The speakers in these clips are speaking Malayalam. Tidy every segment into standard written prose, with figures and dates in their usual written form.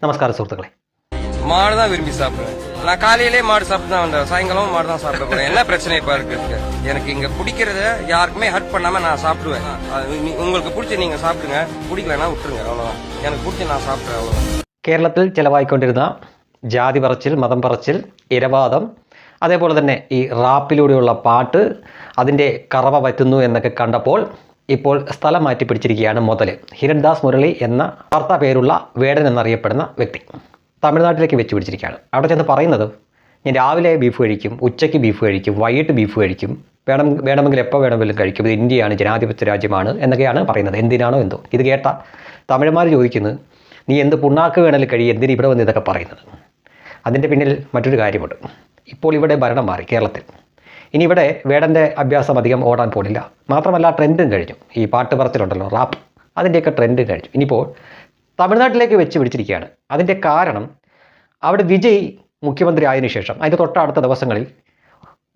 നമസ്കാരം സുഹൃത്തുക്കളെ. மாடு தான் விரும்பி சாப்பிடுவேன். நான் காலையிலே மாடு சாப்பிட்டு தான் வந்தேன். சாயங்காலமும் மாடு தான் சாப்பிட போறேன். என்ன பிரச்சனை இப்ப இருக்கு? எனக்கு இங்க பிடிக்கிறத யாருக்குமே ஹர்ட் பண்ணாம நான் சாப்பிடுவேன். உங்களுக்கு பிடிச்ச நீங்க சாப்பிடுங்க, பிடிக்கலன்னா விட்டுருங்க, அவ்வளவுதான். எனக்கு பிடிச்ச நான் சாப்பிடுறேன், அவ்வளவுதான். കേരളത്തിൽ ചിലവായിക്കൊണ്ടിരുന്ന ജാതി പറച്ചിൽ, മതം പറച്ചിൽ, ഇരവാദം, അതേപോലെ തന്നെ ഈ റാപ്പിലൂടെയുള്ള പാട്ട് അതിൻ്റെ കറവ പറ്റുന്നു എന്നൊക്കെ കണ്ടപ്പോൾ ഇപ്പോൾ സ്ഥലം മാറ്റി പിടിച്ചിരിക്കുകയാണ് മുതൽ. ഹിരൺദാസ് മുരളി എന്ന വാർത്താ പേരുള്ള വേടൻ എന്നറിയപ്പെടുന്ന വ്യക്തി തമിഴ്നാട്ടിലേക്ക് വെച്ച് പിടിച്ചിരിക്കുകയാണ്. അവിടെ ചെന്ന് പറയുന്നത്, ഞാൻ രാവിലെ ബീഫ് കഴിക്കും, ഉച്ചയ്ക്ക് ബീഫ് കഴിക്കും, വൈകിട്ട് ബീഫ് കഴിക്കും, വേണമെങ്കിൽ എപ്പോൾ വേണമെങ്കിലും കഴിക്കും, ഇത് ഇന്ത്യയാണ്, ജനാധിപത്യ രാജ്യമാണ് എന്നൊക്കെയാണ് പറയുന്നത്. എന്തിനാണോ എന്തോ ഇത് കേട്ട തമിഴന്മാർ ചോദിക്കുന്നത്, നീ എന്ത് പുണ്ണാക്ക് വേണമെങ്കിലും കഴിയും, എന്തിന് ഇവിടെ വന്ന് ഇതൊക്കെ പറയുന്നത്? അതിൻ്റെ പിന്നിൽ മറ്റൊരു കാര്യമുണ്ട്. ഇപ്പോൾ ഇവിടെ ഭരണം മാറി കേരളത്തിൽ. ഇനി ഇവിടെ വേടൻ്റെ അഭ്യാസം അധികം ഓടാൻ പോണില്ല. മാത്രമല്ല ട്രെൻഡും കഴിഞ്ഞു. ഈ പാട്ട് പറച്ചിലുണ്ടല്ലോ, റാപ്പ്, അതിൻ്റെയൊക്കെ ട്രെൻഡും കഴിഞ്ഞു. ഇനിയിപ്പോൾ തമിഴ്നാട്ടിലേക്ക് വെച്ച് പിടിച്ചിരിക്കുകയാണ്. അതിൻ്റെ കാരണം അവിടെ വിജയ് മുഖ്യമന്ത്രി ആയതിനു ശേഷം അതിൻ്റെ തൊട്ടടുത്ത ദിവസങ്ങളിൽ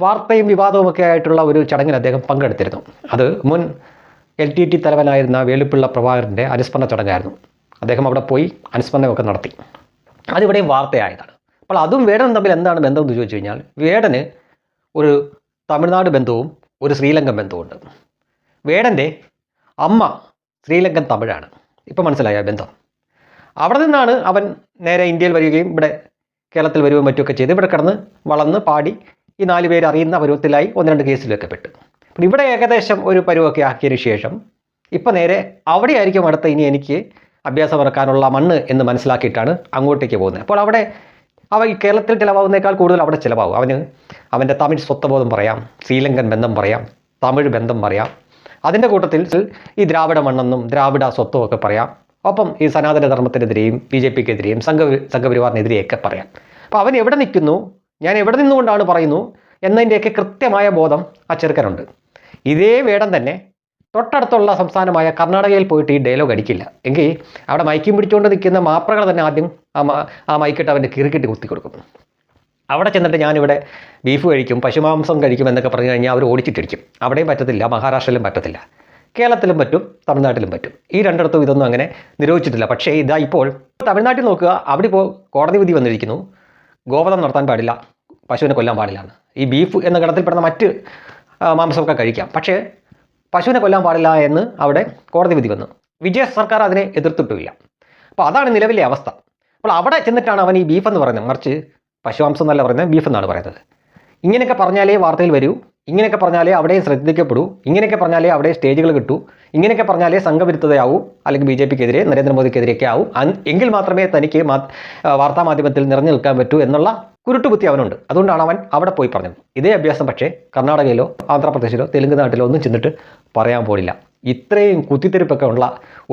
വാർത്തയും വിവാദവുമൊക്കെ ആയിട്ടുള്ള ഒരു ചടങ്ങിൽ അദ്ദേഹം പങ്കെടുത്തിരുന്നു. അത് മുൻ LTT തലവനായിരുന്ന വേലുപ്പിള്ള പ്രഭാകരൻ്റെ അനുസ്മരണ ചടങ്ങായിരുന്നു. അദ്ദേഹം അവിടെ പോയി അനുസ്മരണമൊക്കെ നടത്തി. അതിവിടെയും വാർത്തയായതാണ്. അപ്പോൾ അതും വേടനും തമ്മിൽ എന്താണ് ബന്ധം എന്ന് ചോദിച്ചു കഴിഞ്ഞാൽ, വേടന് ഒരു തമിഴ്നാട് ബന്ധവും ഒരു ശ്രീലങ്കൻ ബന്ധവുമുണ്ട്. വേടൻ്റെ അമ്മ ശ്രീലങ്കൻ തമിഴാണ്. ഇപ്പോൾ മനസ്സിലായ ബന്ധം. അവിടെ നിന്നാണ് അവൻ നേരെ ഇന്ത്യയിൽ വരികയും ഇവിടെ കേരളത്തിൽ വരികയും മറ്റുമൊക്കെ ചെയ്ത് ഇവിടെ കിടന്ന് വളർന്ന് പാടി ഈ 4 പേര് അറിയുന്ന പരുവത്തിലായി 1-2 കേസിലൊക്കെ പെട്ടു. അപ്പോൾ ഇവിടെ ഏകദേശം ഒരു പരുവൊക്കെ ആക്കിയതിന് ശേഷം ഇപ്പം നേരെ അവിടെയായിരിക്കും അടുത്ത ഇനി എനിക്ക് അഭ്യാസം ഇറക്കാനുള്ള മണ്ണ് എന്ന് മനസ്സിലാക്കിയിട്ടാണ് അങ്ങോട്ടേക്ക് പോകുന്നത്. അപ്പോൾ അവിടെ ഈ കേരളത്തിൽ ചിലവാകുന്നേക്കാൾ കൂടുതൽ അവിടെ ചിലവാകും. അവൻ്റെ തമിഴ് സ്വത്വബോധം പറയാം, ശ്രീലങ്കൻ ബന്ധം പറയാം, തമിഴ് ബന്ധം പറയാം. അതിൻ്റെ കൂട്ടത്തിൽ ഈ ദ്രാവിഡ മണ്ണെന്നും ദ്രാവിഡ സ്വത്വമൊക്കെ പറയാം. ഒപ്പം ഈ സനാതന ധർമ്മത്തിനെതിരെയും BJPക്കെതിരെയും സംഘപരിവാറിനെതിരെയൊക്കെ പറയാം. അപ്പോൾ അവൻ എവിടെ നിൽക്കുന്നു, ഞാൻ എവിടെ നിന്നുകൊണ്ടാണ് പറയുന്നു എന്നതിൻ്റെയൊക്കെ കൃത്യമായ ബോധം ആ ചെറുക്കനുണ്ട്. ഇതേ വേടൻ തന്നെ തൊട്ടടുത്തുള്ള സംസ്ഥാനമായ കർണാടകയിൽ പോയിട്ട് ഈ ഡയലോഗ് അടിക്കില്ല എങ്കിൽ അവിടെ മൈക്കും പിടിച്ചുകൊണ്ട് നിൽക്കുന്ന മാപ്രകൾ തന്നെ ആദ്യം ആ മൈക്കിട്ട് അവൻ്റെ കീറിക്കിട്ട് കുത്തി കൊടുക്കും. അവിടെ ചെന്നിട്ട് ഞാനിവിടെ ബീഫ് കഴിക്കും, പശുമാംസം കഴിക്കും എന്നൊക്കെ പറഞ്ഞു കഴിഞ്ഞാൽ അവർ ഓടിച്ചിട്ടിരിക്കും. അവിടെയും പറ്റത്തില്ല, മഹാരാഷ്ട്രയിലും പറ്റത്തില്ല, കേരളത്തിലും പറ്റും, തമിഴ്നാട്ടിലും പറ്റും. ഈ രണ്ടിടത്തും ഇതൊന്നും അങ്ങനെ നിരോധിച്ചിട്ടില്ല. പക്ഷേ ഇതാ ഇപ്പോൾ തമിഴ്നാട്ടിൽ നോക്കുക, അവിടെ ഇപ്പോൾ കോടതി വിധി വന്നിരിക്കുന്നു, ഗോവധം നടത്താൻ പാടില്ല, പശുവിനെ കൊല്ലാൻ പാടില്ല. ഈ ബീഫ് എന്ന ഗണത്തിൽപ്പെടുന്ന മറ്റ് മാംസമൊക്കെ കഴിക്കാം, പക്ഷേ പശുവിനെ കൊല്ലാൻ പാടില്ല എന്ന് അവിടെ കോടതി വിധി വന്നു. വിജയ സർക്കാർ അതിനെ എതിർത്തിട്ടില്ല. അപ്പോൾ അതാണ് നിലവിലെ അവസ്ഥ. അപ്പോൾ അവിടെ ചെന്നിട്ടാണ് അവൻ ഈ ബീഫ് എന്ന് പറയുന്നത്, മറിച്ച് പശുമാംസം എന്നല്ല പറയുന്നത്, ബീഫ് എന്നാണ് പറയുന്നത്. ഇങ്ങനെയൊക്കെ പറഞ്ഞാലേ വാർത്തയിൽ വരൂ, ഇങ്ങനെയൊക്കെ പറഞ്ഞാലേ അവിടെ ശ്രദ്ധിക്കപ്പെടൂ, ഇങ്ങനെയൊക്കെ പറഞ്ഞാലേ അവിടെ സ്റ്റേജുകൾ കിട്ടൂ, ഇങ്ങനെയൊക്കെ പറഞ്ഞാലേ സംഘവിരുദ്ധതയാവൂ, അല്ലെങ്കിൽ BJPക്കെതിരെ നരേന്ദ്രമോദിക്കെതിരെയൊക്കെ ആവും, എങ്കിൽ മാത്രമേ തനിക്ക് വാർത്താമാധ്യമത്തിൽ നിറഞ്ഞു നിൽക്കാൻ പറ്റൂ എന്നുള്ള കുരുട്ടുബുദ്ധി അവനുണ്ട്. അതുകൊണ്ടാണ് അവൻ അവിടെ പോയി പറഞ്ഞത്. ഇതേ അഭ്യാസം പക്ഷേ കർണാടകയിലോ ആന്ധ്രാപ്രദേശിലോ തെലുങ്ക് നാട്ടിലോ ഒന്നും ചെന്നിട്ട് പറയാൻ പോലില്ല. ഇത്രയും കുത്തിത്തിരിപ്പൊക്കെ ഉള്ള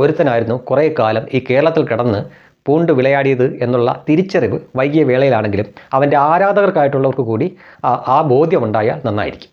ഒരുത്തനായിരുന്നു കുറേ കാലം ഈ കേരളത്തിൽ കിടന്ന് പൂണ്ട് വിളയാടിയത് എന്നുള്ള തിരിച്ചറിവ് വൈകിയ വേളയിലാണെങ്കിലും അവൻ്റെ ആരാധകർക്കായിട്ടുള്ളവർക്ക് കൂടി ആ ബോധ്യമുണ്ടായാൽ നന്നായിരിക്കും.